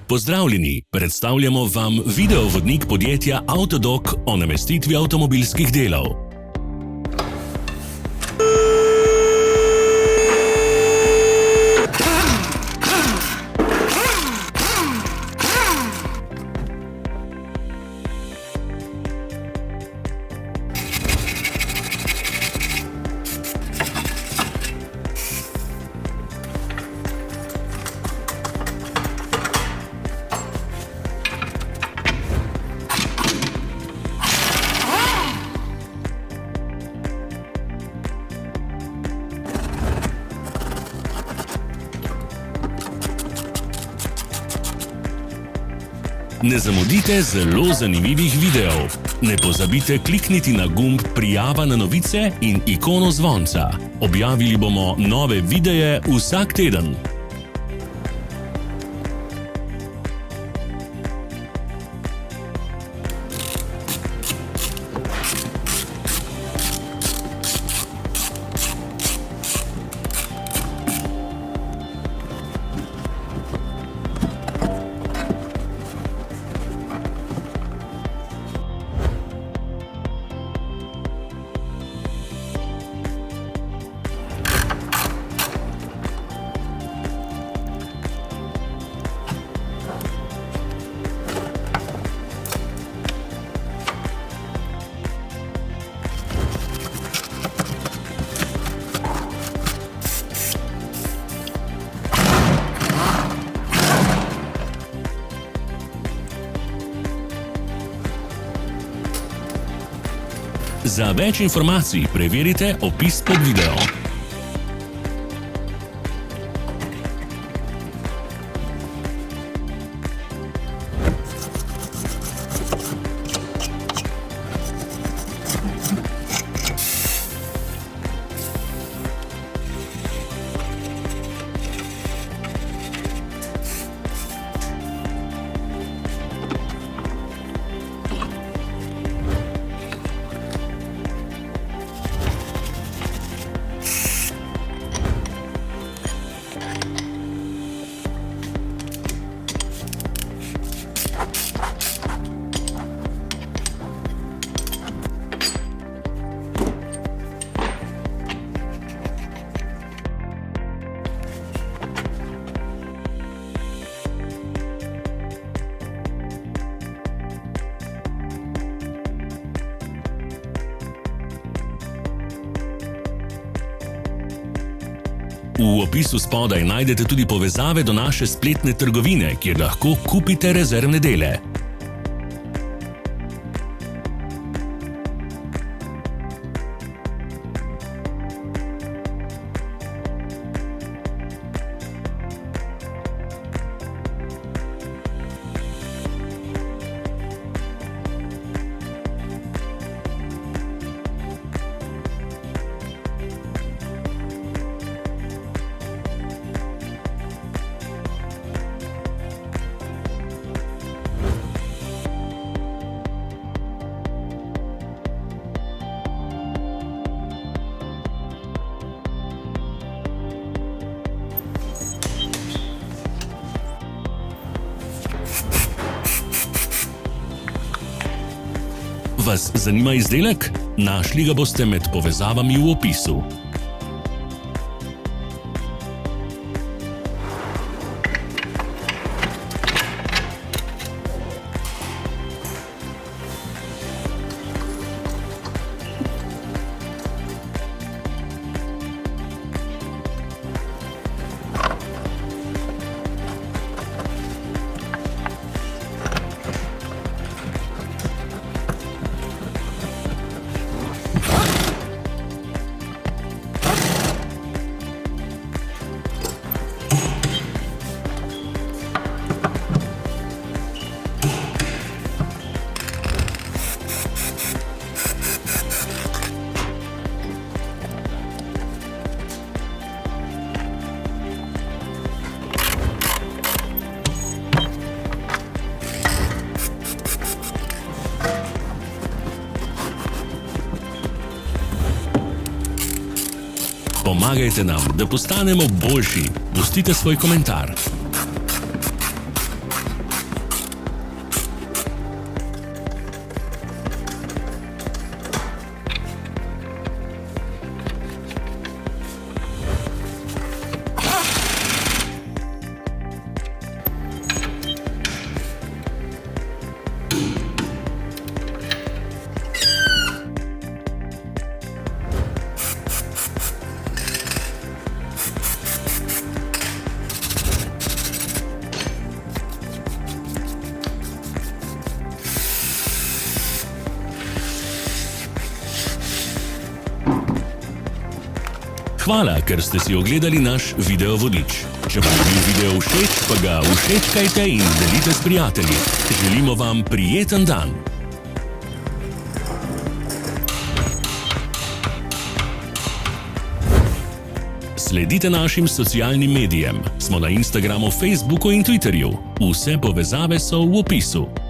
Pozdravljeni, predstavljamo vam videovodnik podjetja Avtodok o namestitvi avtomobilskih delov. Ne zamudite zelo zanimivih videov. Ne pozabite klikniti na gumb Prijava na novice in ikono zvonca. Objavili bomo nove videe vsak teden. Za več informacij preverite opis pod videom. V opisu spodaj najdete tudi povezave do naše spletne trgovine, kjer lahko kupite rezervne dele. Vas zanima izdelek? Našli ga boste med povezavami v opisu. Pomagajte nam, da postanemo boljši. Pustite svoj komentar. Hvala, ker ste si ogledali naš video vodič. Če vam je bil video všeč, pa ga všečkajte in delite s prijatelji. Želimo vam prijeten dan! Sledite našim socialnim medijem. Smo na Instagramu, Facebooku in Twitterju. Vse povezave so v opisu.